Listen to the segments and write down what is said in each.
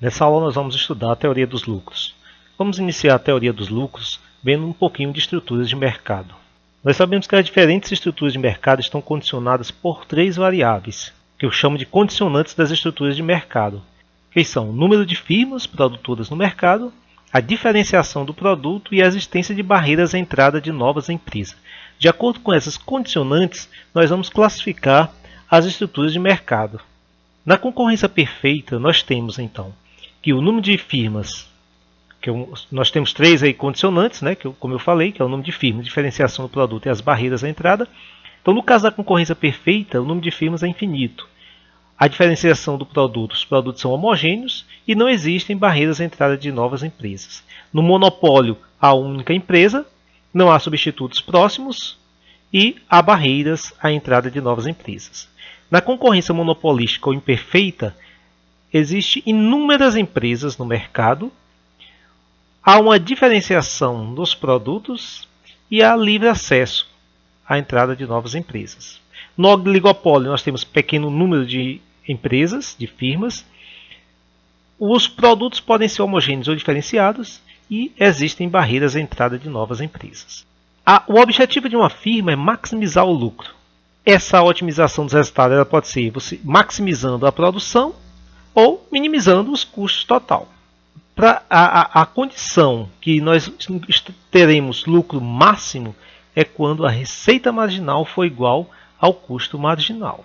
Nessa aula nós vamos estudar a teoria dos lucros. Vamos iniciar a teoria dos lucros vendo um pouquinho de estruturas de mercado. Nós sabemos que as diferentes estruturas de mercado estão condicionadas por três variáveis, que eu chamo de condicionantes das estruturas de mercado, que são o número de firmas produtoras no mercado, a diferenciação do produto e a existência de barreiras à entrada de novas empresas. De acordo com essas condicionantes, nós vamos classificar as estruturas de mercado. Na concorrência perfeita, nós temos então que o número de firmas, nós temos três aí condicionantes, né, como eu falei, que é o número de firmas, diferenciação do produto e as barreiras à entrada. Então, no caso da concorrência perfeita, o número de firmas é infinito. A diferenciação do produto, os produtos são homogêneos e não existem barreiras à entrada de novas empresas. No monopólio, há uma única empresa, não há substitutos próximos e há barreiras à entrada de novas empresas. Na concorrência monopolística ou imperfeita, existem inúmeras empresas no mercado, há uma diferenciação dos produtos e há livre acesso à entrada de novas empresas. No oligopólio, nós temos pequeno número de empresas, de firmas. Os produtos podem ser homogêneos ou diferenciados e existem barreiras à entrada de novas empresas. O objetivo de uma firma é maximizar o lucro. Essa otimização dos resultados ela pode ser você maximizando a produção ou minimizando os custos total. Para a condição que nós teremos lucro máximo é quando a receita marginal for igual ao custo marginal.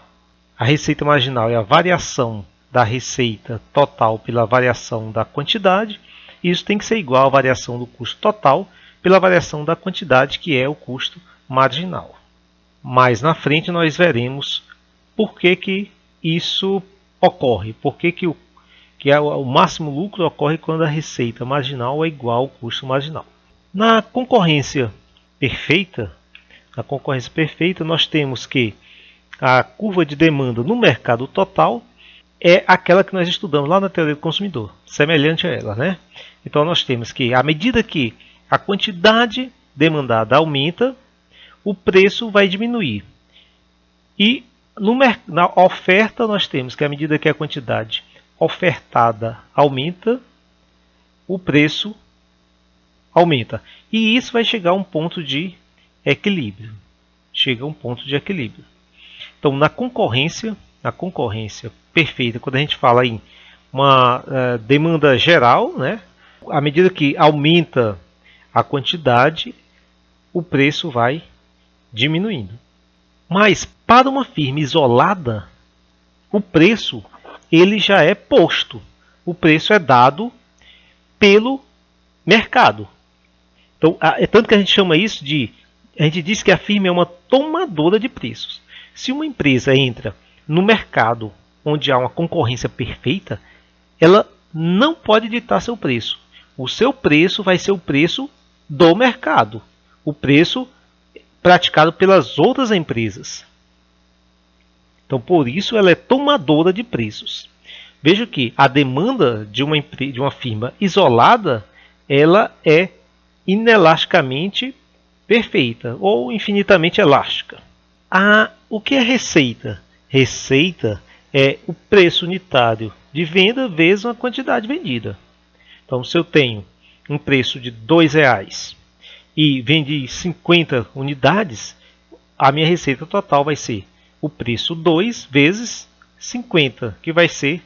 A receita marginal é a variação da receita total pela variação da quantidade. E isso tem que ser igual à variação do custo total pela variação da quantidade, que é o custo marginal. Mais na frente nós veremos por que isso ocorre, por que o máximo lucro ocorre quando a receita marginal é igual ao custo marginal. Na concorrência perfeita, nós temos que a curva de demanda no mercado total é aquela que nós estudamos lá na teoria do consumidor, semelhante a ela, né? Então nós temos que, à medida que a quantidade demandada aumenta, o preço vai diminuir. E na oferta nós temos que, à medida que a quantidade ofertada aumenta, o preço aumenta. E isso vai chegar a um ponto de equilíbrio. Então, na concorrência perfeita, quando a gente fala em uma demanda geral, né, à medida que aumenta a quantidade, o preço vai diminuindo. Mas para uma firma isolada, o preço ele já é posto. O preço é dado pelo mercado. Então, é tanto que a gente chama isso de... A gente diz que a firma é uma tomadora de preços. Se uma empresa entra no mercado onde há uma concorrência perfeita, ela não pode ditar seu preço. O seu preço vai ser o preço do mercado. O preço praticado pelas outras empresas. Então, por isso, ela é tomadora de preços. Veja que a demanda de uma firma isolada, ela é inelasticamente perfeita ou infinitamente elástica. O que é receita? Receita é o preço unitário de venda vezes uma quantidade vendida. Então, se eu tenho um preço de R$2 e vendi 50 unidades, a minha receita total vai ser o preço 2 vezes 50, que vai ser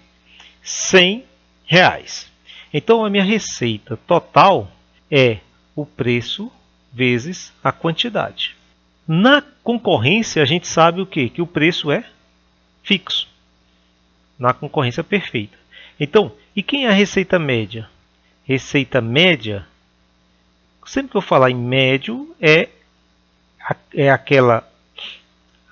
R$100. Então, a minha receita total é o preço vezes a quantidade. Na concorrência, a gente sabe o quê? Que o preço é fixo. Na concorrência perfeita. Então, e quem é a receita média? Receita média, sempre que eu falar em médio, é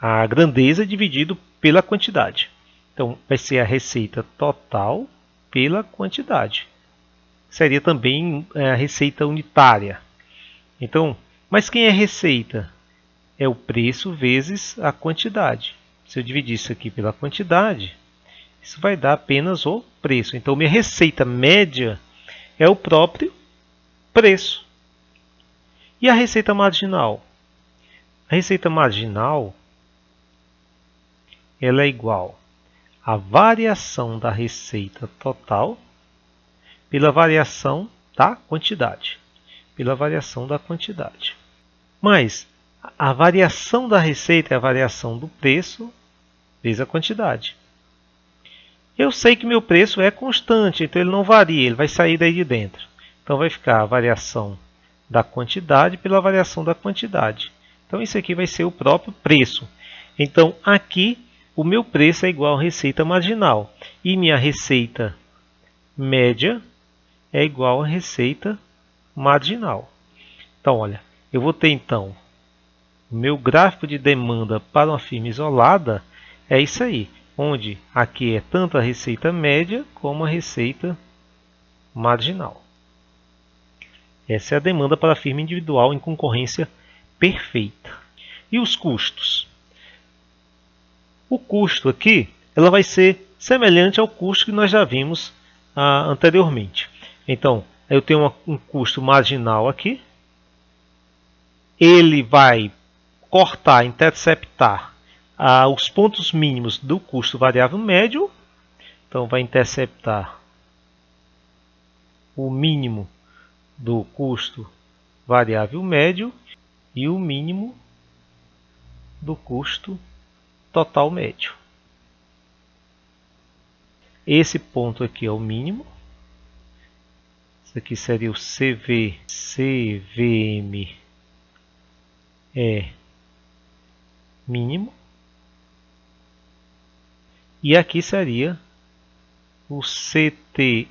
a grandeza dividido pela quantidade. Então, vai ser a receita total pela quantidade. Seria também a receita unitária. Então, mas quem é receita? É o preço vezes a quantidade. Se eu dividir isso aqui pela quantidade, isso vai dar apenas o preço. Então, minha receita média é o próprio preço. E a receita marginal? A receita marginal ela é igual à variação da receita total pela variação da quantidade. Pela variação da quantidade. Mas a variação da receita é a variação do preço vezes a quantidade. Eu sei que meu preço é constante, então ele não varia, ele vai sair daí de dentro. Então vai ficar a variação da quantidade pela variação da quantidade. Então isso aqui vai ser o próprio preço. Então aqui o meu preço é igual à receita marginal. E minha receita média é igual à receita marginal. Então olha, eu vou ter então o meu gráfico de demanda para uma firma isolada é isso aí. Onde aqui é tanto a receita média como a receita marginal. Essa é a demanda para a firma individual em concorrência perfeita. E os custos? O custo aqui ela vai ser semelhante ao custo que nós já vimos anteriormente. Então, eu tenho um custo marginal aqui. Ele vai cortar, interceptar os pontos mínimos do custo variável médio. Então, vai interceptar o mínimo do custo variável médio e o mínimo do custo total médio. Esse ponto aqui é o mínimo. Isso aqui seria o CVM é mínimo. E aqui seria o CTME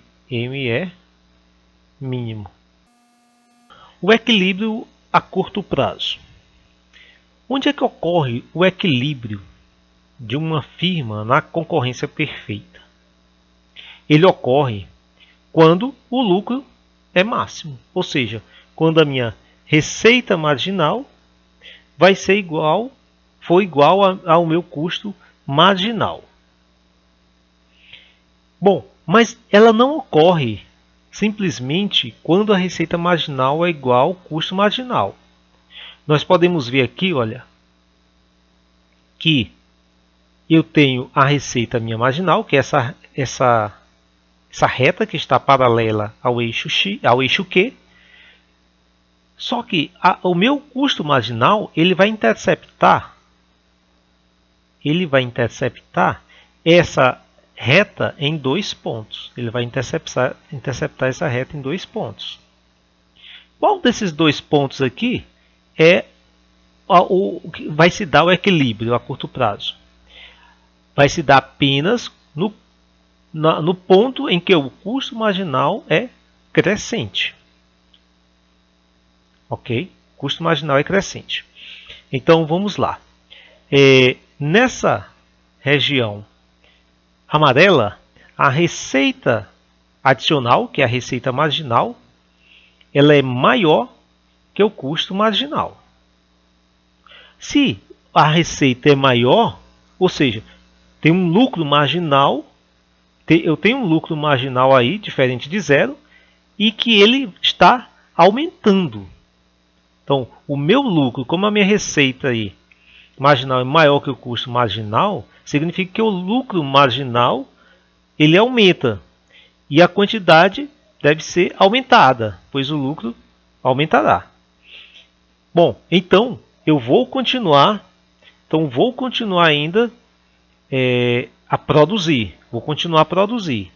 mínimo. O equilíbrio a curto prazo. Onde é que ocorre o equilíbrio de uma firma na concorrência perfeita? Ele ocorre quando o lucro é máximo, ou seja, quando a minha receita marginal vai ser igual ao meu custo marginal. Bom, mas ela não ocorre simplesmente quando a receita marginal é igual ao custo marginal. Nós podemos ver aqui, olha, que eu tenho a receita minha marginal, que é essa reta que está paralela ao eixo X, ao eixo Q. Só que o meu custo marginal ele vai interceptar essa reta em 2 pontos. Ele vai interceptar essa reta em 2 pontos. Qual desses 2 pontos aqui é vai se dar o equilíbrio a curto prazo? Vai se dar apenas no ponto em que o custo marginal é crescente. Ok? O custo marginal é crescente. Então vamos lá. Nessa região amarela, a receita adicional, que é a receita marginal, ela é maior que o custo marginal. Se a receita é maior, ou seja, tem um lucro marginal, eu tenho um lucro marginal aí, diferente de zero, e que ele está aumentando. Então, o meu lucro, como a minha receita aí, marginal é maior que o custo marginal, significa que o lucro marginal ele aumenta. E a quantidade deve ser aumentada, pois o lucro aumentará. Bom, então eu vou continuar ainda a produzir. Vou continuar a produzir.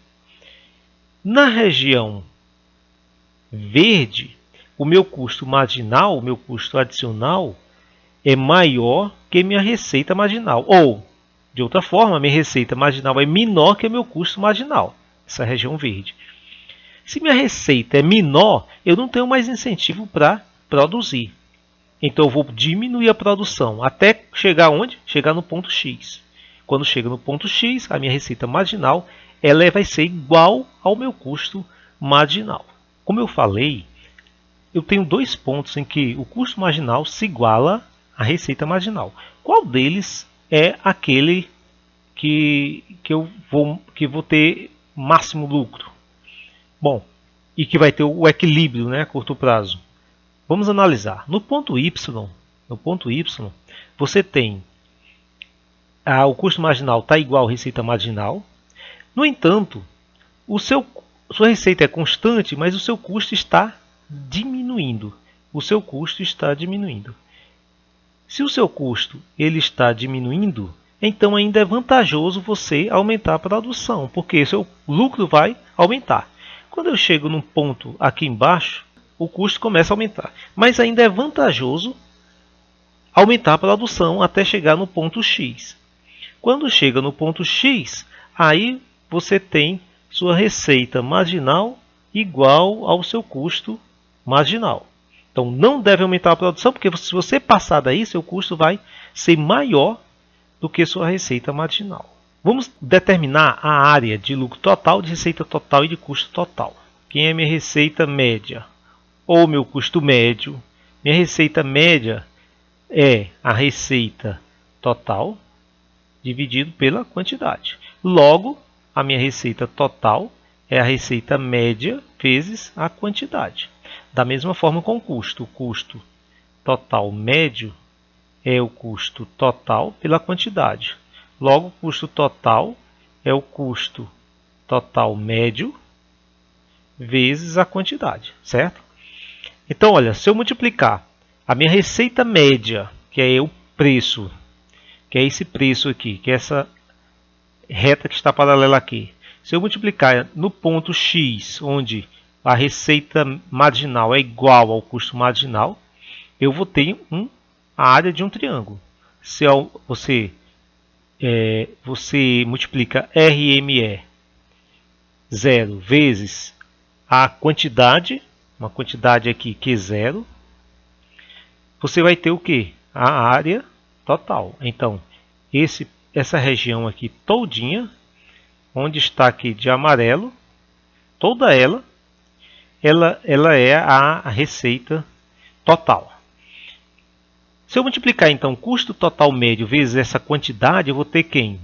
Na região verde, o meu custo marginal, o meu custo adicional, é maior que minha receita marginal. Ou, de outra forma, minha receita marginal é menor que meu custo marginal. Essa região verde. Se minha receita é menor, eu não tenho mais incentivo para produzir. Então eu vou diminuir a produção até chegar onde? Chegar no ponto X. Quando chega no ponto X, a minha receita marginal ela vai ser igual ao meu custo marginal. Como eu falei, eu tenho 2 pontos em que o custo marginal se iguala à receita marginal. Qual deles é aquele que eu vou ter máximo lucro? Bom, e que vai ter o equilíbrio, né, a curto prazo. Vamos analisar. No ponto Y, você tem o custo marginal está igual à receita marginal. No entanto, o seu sua receita é constante, mas o seu custo está diminuindo. O seu custo está diminuindo. Se o seu custo ele está diminuindo, então ainda é vantajoso você aumentar a produção, porque o seu lucro vai aumentar. Quando eu chego num ponto aqui embaixo, o custo começa a aumentar. Mas ainda é vantajoso aumentar a produção até chegar no ponto X. Quando chega no ponto X, aí você tem sua receita marginal igual ao seu custo marginal. Então não deve aumentar a produção, porque se você passar daí, seu custo vai ser maior do que sua receita marginal. Vamos determinar a área de lucro total, de receita total e de custo total. Quem é minha receita média? Ou meu custo médio? Minha receita média é a receita total dividido pela quantidade. Logo, a minha receita total é a receita média vezes a quantidade. Da mesma forma com o custo. O custo total médio é o custo total pela quantidade. Logo, o custo total é o custo total médio vezes a quantidade, certo? Então, olha, se eu multiplicar a minha receita média, que é o preço, que é esse preço aqui, que é essa reta que está paralela aqui. Se eu multiplicar no ponto X, onde a receita marginal é igual ao custo marginal, eu vou ter a área de um triângulo. Se você multiplica RME 0 vezes a quantidade, uma quantidade aqui que é 0, você vai ter o que? A área total. Então, essa região aqui todinha, onde está aqui de amarelo, toda ela é a receita total. Se eu multiplicar então o custo total médio vezes essa quantidade, eu vou ter quem?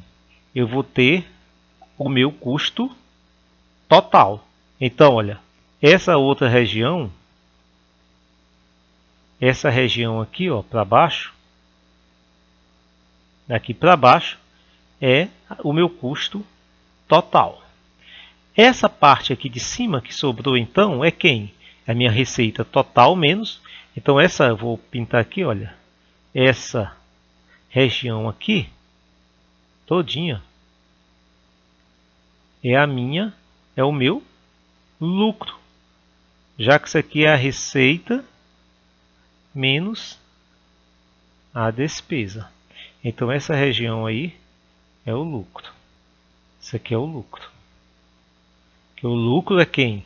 Eu vou ter o meu custo total. Então, olha, essa outra região, essa região aqui, ó, para baixo, daqui para baixo, é o meu custo total. Essa parte aqui de cima que sobrou então é quem? É a minha receita total menos. Então essa eu vou pintar aqui, olha. Essa região aqui, todinha, é o meu lucro. Já que isso aqui é a receita menos a despesa. Então essa região aí é o lucro. Isso aqui é o lucro. Que o lucro é quem?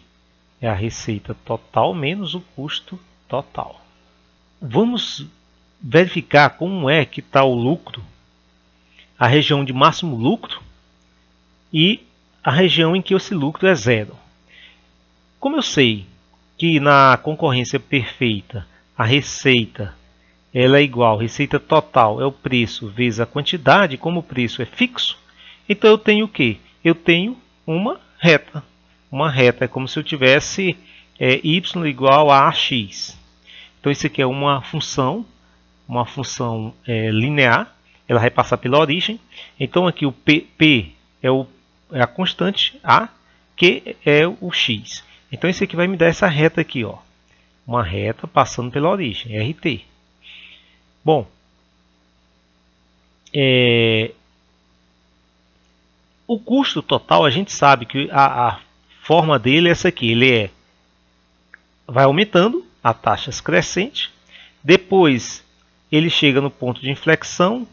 É a receita total menos o custo total. Vamos verificar como é que está o lucro, a região de máximo lucro e a região em que esse lucro é zero. Como eu sei que na concorrência perfeita a receita ela é igual, receita total é o preço vezes a quantidade, como o preço é fixo, então eu tenho o quê? Eu tenho uma reta. Uma reta é como se eu tivesse y igual a x. Então isso aqui é uma função linear, ela vai passar pela origem. Então aqui o P é a constante A, que é o x. Então isso aqui vai me dar essa reta aqui, ó, uma reta passando pela origem, RT. Bom, o custo total, a gente sabe que a forma dele é essa aqui. Ele vai aumentando a taxas crescente. Depois ele chega no ponto de inflexão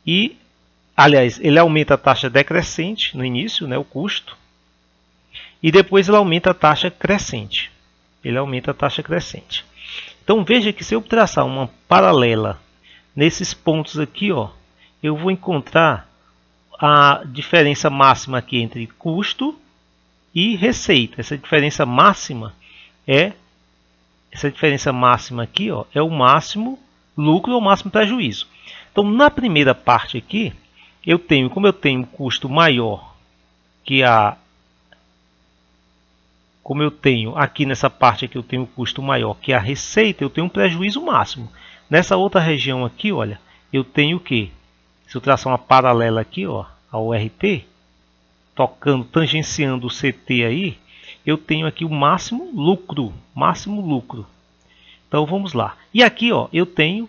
e, aliás, ele aumenta a taxa decrescente no início, né, o custo. E depois ele aumenta a taxa crescente. Ele aumenta a taxa crescente. Então veja que se eu traçar uma paralela nesses pontos aqui, ó, eu vou encontrar a diferença máxima aqui entre custo e receita. Essa diferença máxima aqui, ó, é o máximo lucro ou o máximo prejuízo. Então, na primeira parte aqui, como eu tenho custo maior que como eu tenho aqui nessa parte aqui, eu tenho custo maior que a receita, eu tenho um prejuízo máximo. Nessa outra região aqui, olha, eu tenho o quê? Se eu traçar uma paralela aqui, ó, ao RT, tangenciando o CT aí, eu tenho aqui o máximo lucro. Então vamos lá. E aqui ó, eu tenho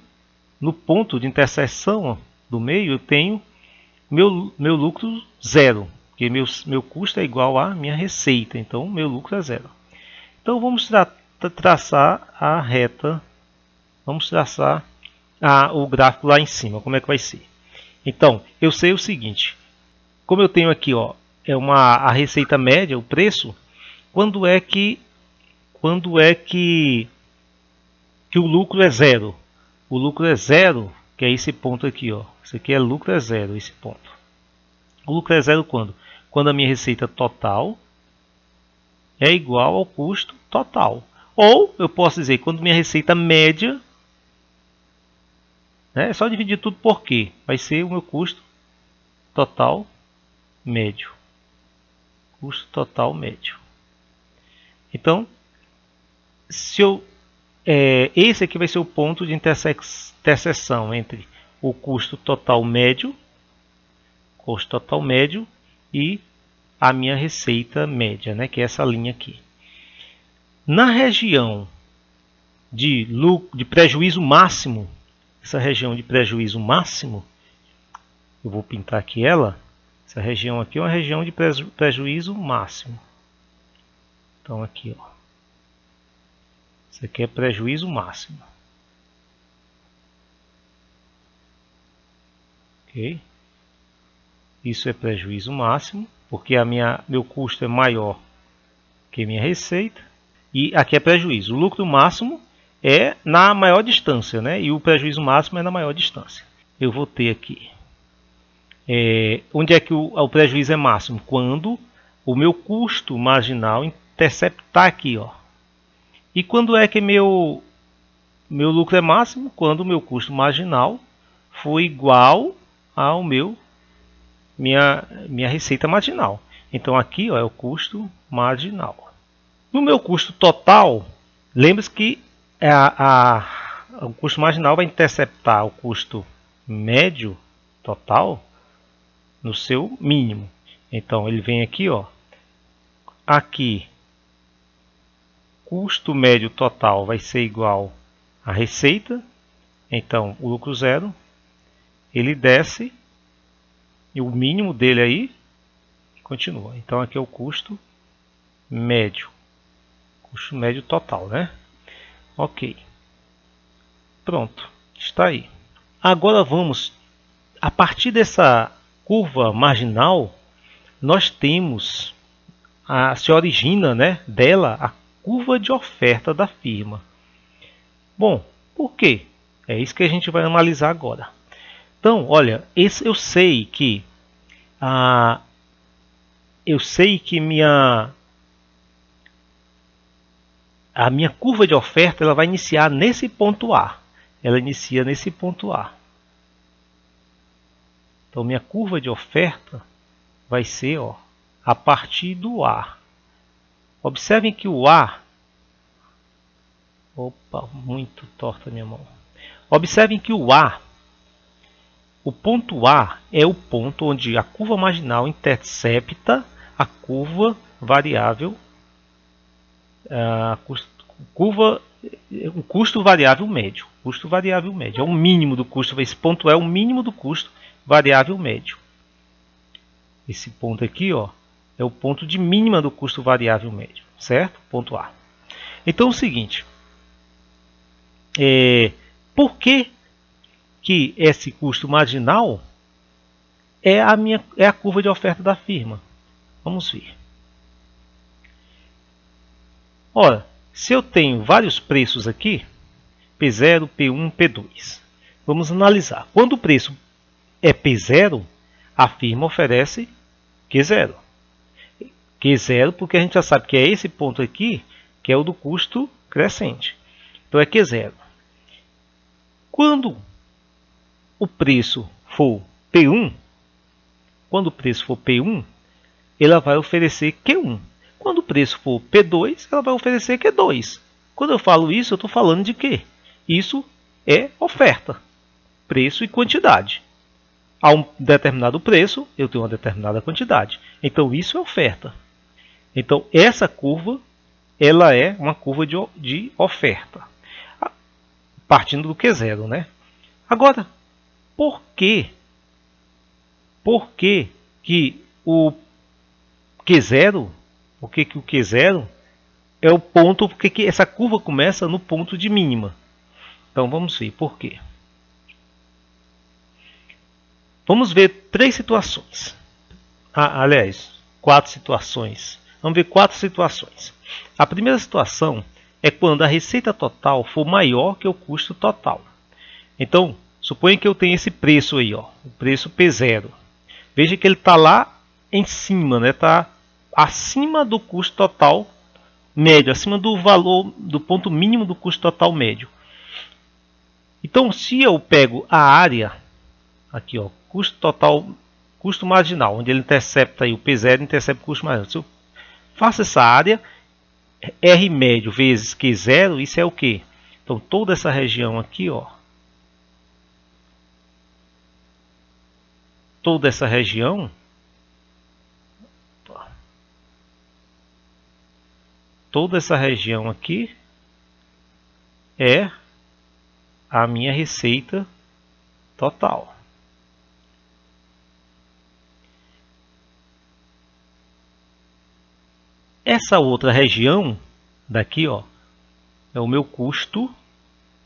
no ponto de interseção ó, do meio, eu tenho meu lucro zero. Porque meu custo é igual à minha receita. Então meu lucro é zero. Então vamos traçar a reta. Vamos traçar o gráfico lá em cima. Como é que vai ser? Então eu sei o seguinte. Como eu tenho aqui ó, a receita média, o preço. Quando é que o lucro é zero? O lucro é zero, que é esse ponto aqui, ó. Isso aqui é lucro é zero, esse ponto. O lucro é zero quando? Quando a minha receita total é igual ao custo total. Ou eu posso dizer quando minha receita média, né, é só dividir tudo por quê? Vai ser o meu custo total médio. Custo total médio. Então, esse aqui vai ser o ponto de interseção entre o custo total médio e a minha receita média, né, que é essa linha aqui. Na região de prejuízo máximo, essa região de prejuízo máximo, eu vou pintar aqui ela. Essa região aqui é uma região de prejuízo máximo. Então aqui, ó. Isso aqui é prejuízo máximo. Ok? Isso é prejuízo máximo, porque meu custo é maior que minha receita. E aqui é prejuízo. O lucro máximo é na maior distância, né? E o prejuízo máximo é na maior distância. Eu vou ter aqui. Onde é que o prejuízo é máximo? Quando o meu custo marginal interceptar aqui, ó. E quando é que meu lucro é máximo? Quando o meu custo marginal for igual ao minha receita marginal. Então aqui ó, é o custo marginal. No meu custo total, lembre-se que o custo marginal vai interceptar o custo médio total no seu mínimo. Então ele vem aqui, ó. Aqui custo médio total vai ser igual à receita. Então o lucro zero, ele desce e o mínimo dele aí continua. Então aqui é o custo médio total, né? Ok, pronto, está aí. Agora vamos, a partir dessa curva marginal, nós temos se origina, né, dela a curva de oferta da firma. Bom, por quê? É isso que a gente vai analisar agora. Então, olha, eu sei que a minha curva de oferta ela vai iniciar nesse ponto A. Ela inicia nesse ponto A. Então, minha curva de oferta vai ser, ó, a partir do A. Observem que o A... Opa, muito torta a minha mão. Observem que o ponto A é o ponto onde a curva marginal intercepta a curva variável, o custo variável médio. Custo variável médio é o mínimo do custo. Esse ponto é o mínimo do custo variável médio. Esse ponto aqui, ó, é o ponto de mínima do custo variável médio, certo? Ponto A. Então é o seguinte, por que esse custo marginal é a curva de oferta da firma? Vamos ver. Ora, se eu tenho vários preços aqui, P0, P1, P2, vamos analisar. Quando o preço é P0, a firma oferece Q0. Q0 porque a gente já sabe que é esse ponto aqui que é o do custo crescente. Então é Q0. Quando o preço for P1, ela vai oferecer Q1. Quando o preço for P2, ela vai oferecer Q2. Quando eu falo isso, eu estou falando de quê? Isso é oferta, preço e quantidade. A um determinado preço, eu tenho uma determinada quantidade. Então isso é oferta. Então essa curva ela é uma curva de oferta, partindo do Q0, né? Agora, por que que o Q0, por que o Q0 é o ponto, porque que essa curva começa no ponto de mínima? Então vamos ver por quê. Vamos ver três situações. Aliás, 4 situações. Vamos ver 4 situações. A primeira situação é quando a receita total for maior que o custo total. Então, suponha que eu tenho esse preço aí, ó, o preço P0. Veja que ele está lá em cima, né? Está acima do custo total médio, acima do valor do ponto mínimo do custo total médio. Então, se eu pego a área, aqui, ó, custo total, custo marginal, onde ele intercepta aí o P0, intercepta o custo marginal. Se eu faço essa área, R médio vezes Q0, isso é o que? Então, toda essa região aqui, ó, toda essa região, aqui é a minha receita total. Essa outra região daqui, ó, é o meu custo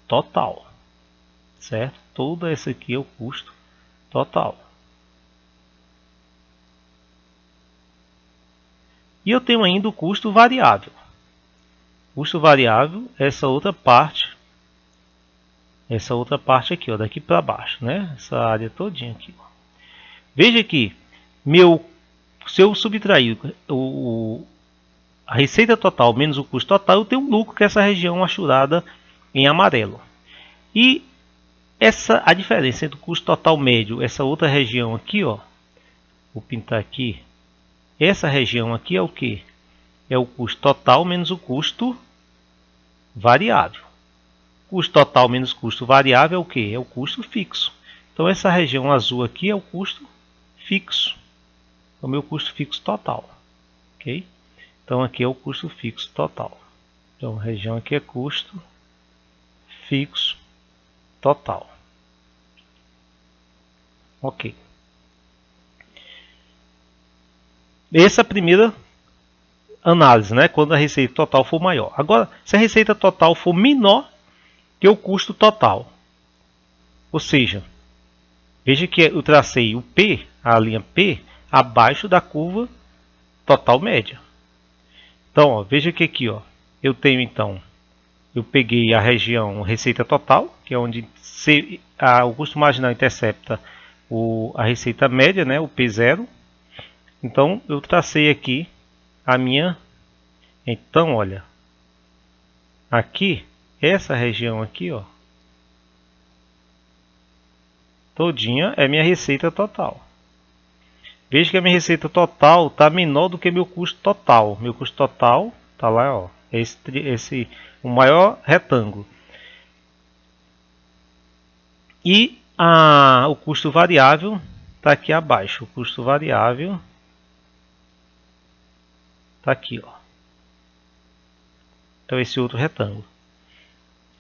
total, certo? Toda essa aqui é o custo total. E eu tenho ainda o custo variável. Custo variável é essa outra parte aqui, ó, daqui para baixo, né? Essa área todinha aqui, ó. Veja que se eu subtrair a receita total menos o custo total, eu tenho um lucro, que é essa região achurada em amarelo. E a diferença entre o custo total médio, essa outra região aqui, ó, vou pintar aqui, essa região aqui é o que? É o custo total menos o custo variável. Custo total menos custo variável é o que? É o custo fixo. Então essa região azul aqui é o custo fixo. É o meu custo fixo total. Ok? Então aqui é o custo fixo total. Então a região aqui é custo fixo total. Ok. Essa é a primeira análise, né? Quando a receita total for maior. Agora, se a receita total for menor que o custo total, ou seja, veja que eu tracei o P, a linha P, abaixo da curva total média. Então, ó, veja que aqui, ó, eu tenho então, eu peguei a região receita total, que é onde o custo marginal intercepta a receita média, né, o P0. Então, eu tracei aqui a minha. Então, olha, aqui, essa região aqui, ó, todinha é minha receita total. Veja que a minha receita total está menor do que meu custo total. Meu custo total está lá, ó, o maior retângulo. E o custo variável está aqui abaixo. O custo variável está aqui, ó. Então esse outro retângulo.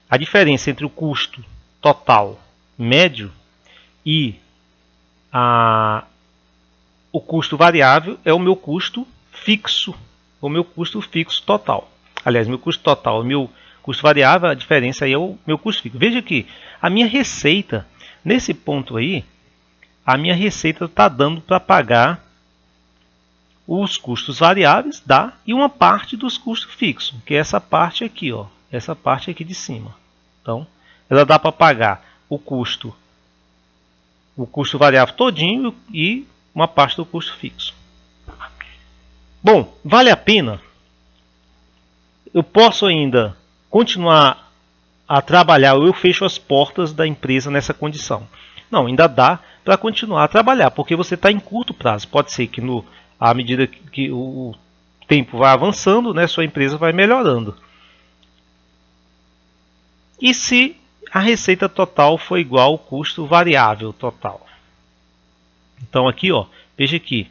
A diferença entre o custo total médio e o custo variável é o meu custo fixo, o meu custo fixo total. Aliás, meu custo total, meu custo variável, a diferença aí é o meu custo fixo. Veja que a minha receita, nesse ponto aí, a minha receita está dando para pagar os custos variáveis, e uma parte dos custos fixos, que é essa parte aqui, ó, essa parte aqui de cima. Então, ela dá para pagar o custo variável todinho e uma parte do custo fixo. Bom, vale a pena? Eu posso ainda continuar a trabalhar, ou eu fecho as portas da empresa nessa condição? Não, ainda dá para continuar a trabalhar, porque você está em curto prazo. Pode ser que à medida que o tempo vai avançando, né, sua empresa vai melhorando. E se a receita total for igual ao custo variável total? Então aqui, ó, veja aqui,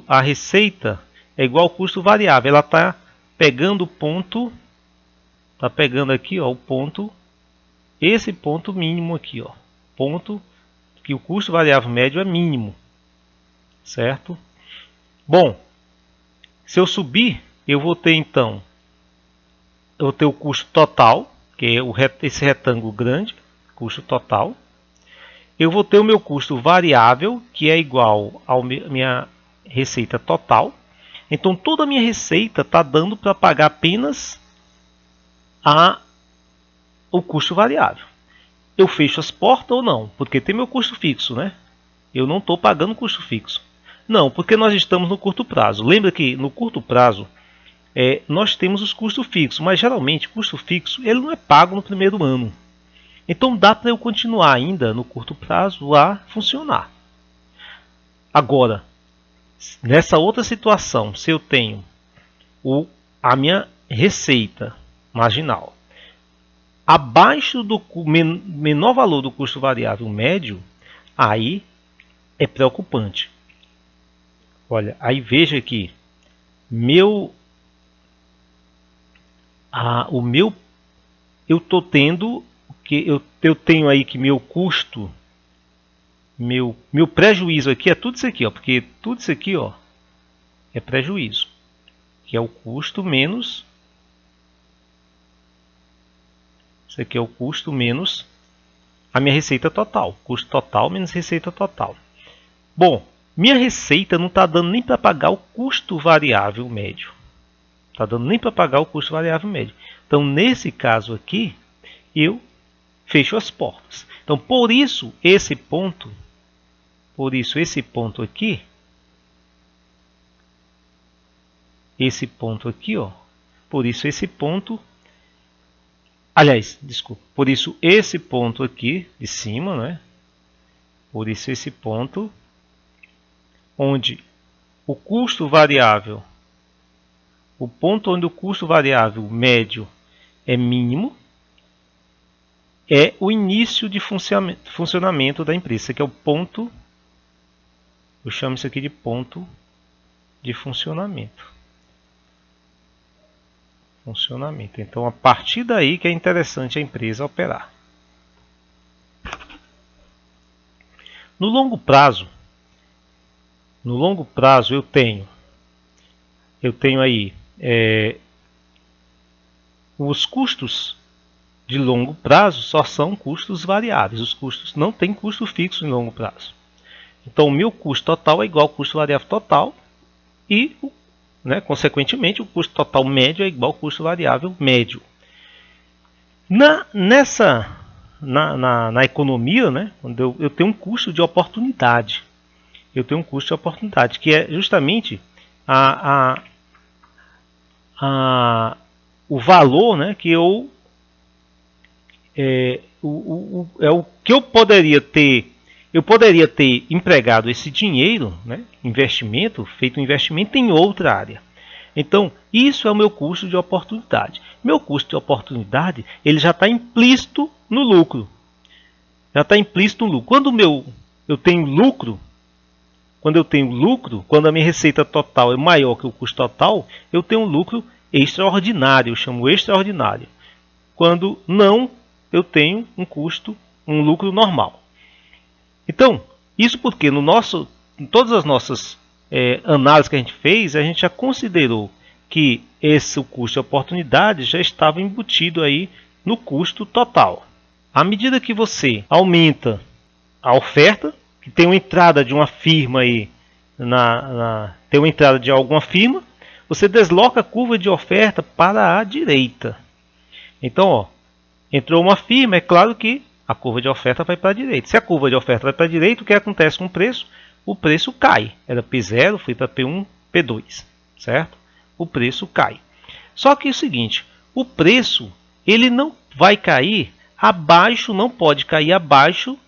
a receita é igual ao custo variável. Ela está pegando o ponto, está pegando aqui, ó, o ponto, esse ponto mínimo aqui, ó, ponto que o custo variável médio é mínimo, certo? Bom, se eu subir, eu vou ter então, eu vou ter o custo total, que é esse retângulo grande, custo total. Eu vou ter o meu custo variável, que é igual à minha receita total. Então toda a minha receita está dando para pagar apenas o custo variável. Eu fecho as portas ou não? Porque tem meu custo fixo, né? Eu não estou pagando custo fixo. Não, porque nós estamos no curto prazo. Lembra que no curto prazo nós temos os custos fixos, mas geralmente o custo fixo ele não é pago no primeiro ano. Então dá para eu continuar ainda no curto prazo a funcionar. Agora, nessa outra situação, se eu tenho a minha receita marginal abaixo do menor valor do custo variável médio, aí é preocupante. Olha, aí veja aqui, eu estou tendo que eu tenho aí que meu custo, meu prejuízo aqui é tudo isso aqui, ó, porque tudo isso aqui, ó, é prejuízo, que é o custo menos, isso aqui é o custo menos a minha receita total, custo total menos receita total. Bom, minha receita não está dando nem para pagar o custo variável médio, está dando nem para pagar o custo variável médio. Então nesse caso aqui eu fecho as portas. Então, por isso esse ponto aqui, ó, por isso esse ponto, aliás, desculpa, por isso esse ponto aqui de cima, né? Por isso esse ponto onde o custo variável, o ponto onde o custo variável médio é mínimo, é o início de funcionamento da empresa. Esse aqui é o ponto, eu chamo isso aqui de ponto de funcionamento. Então, a partir daí que é interessante a empresa operar. No longo prazo eu tenho aí os custos de longo prazo só são custos variáveis. Os custos não têm custo fixo em longo prazo. Então, o meu custo total é igual ao custo variável total e, né, consequentemente, o custo total médio é igual ao custo variável médio. Na economia, né, quando eu tenho um custo de oportunidade. Eu tenho um custo de oportunidade, que é justamente o valor, né, que o que eu poderia ter. Eu poderia ter empregado esse dinheiro, né, feito um investimento em outra área. Então, isso é o meu custo de oportunidade. Meu custo de oportunidade ele já está implícito no lucro. Quando eu tenho lucro, quando a minha receita total é maior que o custo total, eu tenho um lucro extraordinário, eu chamo extraordinário. Quando não, eu tenho um lucro normal. Então, isso porque em todas as nossas análises que a gente fez, a gente já considerou que esse custo de oportunidade já estava embutido aí no custo total. À medida que você aumenta a oferta, que tem uma entrada de uma firma aí, tem uma entrada de alguma firma, você desloca a curva de oferta para a direita. Então, ó, entrou uma firma, é claro que a curva de oferta vai para a direita. Se a curva de oferta vai para a direita, o que acontece com o preço? O preço cai. Era P0, foi para P1, P2, certo? O preço cai. Só que é o seguinte, o preço ele não vai cair abaixo, não pode cair abaixo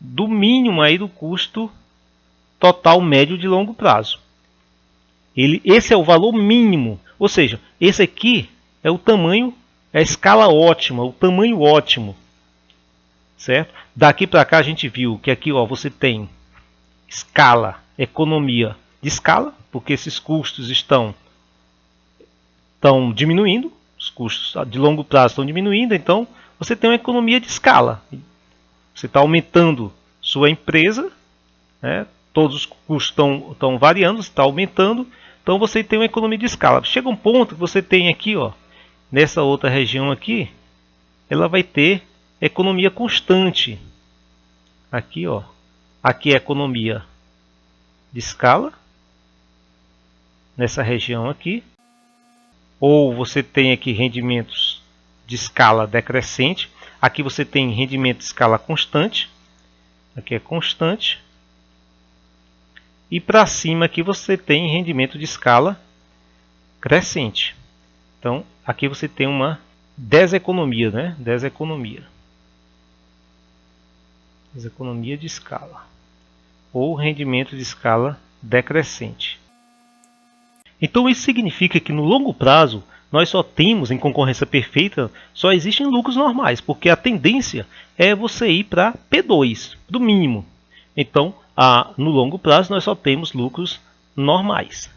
do mínimo aí do custo total médio de longo prazo. Esse é o valor mínimo, ou seja, esse aqui é o tamanho, é a escala ótima, o tamanho ótimo, certo? Daqui para cá a gente viu que aqui, ó, você tem escala, economia de escala, porque esses custos estão diminuindo, os custos de longo prazo estão diminuindo, então você tem uma economia de escala. Você está aumentando sua empresa, né? Todos os custos estão variando, está aumentando, então você tem uma economia de escala. Chega um ponto que você tem aqui, ó, nessa outra região aqui, ela vai ter economia constante. Aqui, ó, aqui é economia de escala, nessa região aqui. Ou você tem aqui rendimentos de escala decrescente. Aqui você tem rendimento de escala constante. Aqui é constante. E para cima aqui você tem rendimento de escala crescente. Então aqui você tem uma deseconomia, né? Deseconomia de escala. Ou rendimento de escala decrescente. Então isso significa que no longo prazo nós só temos, em concorrência perfeita, só existem lucros normais, porque a tendência é você ir para P2, do mínimo. Então no longo prazo nós só temos lucros normais.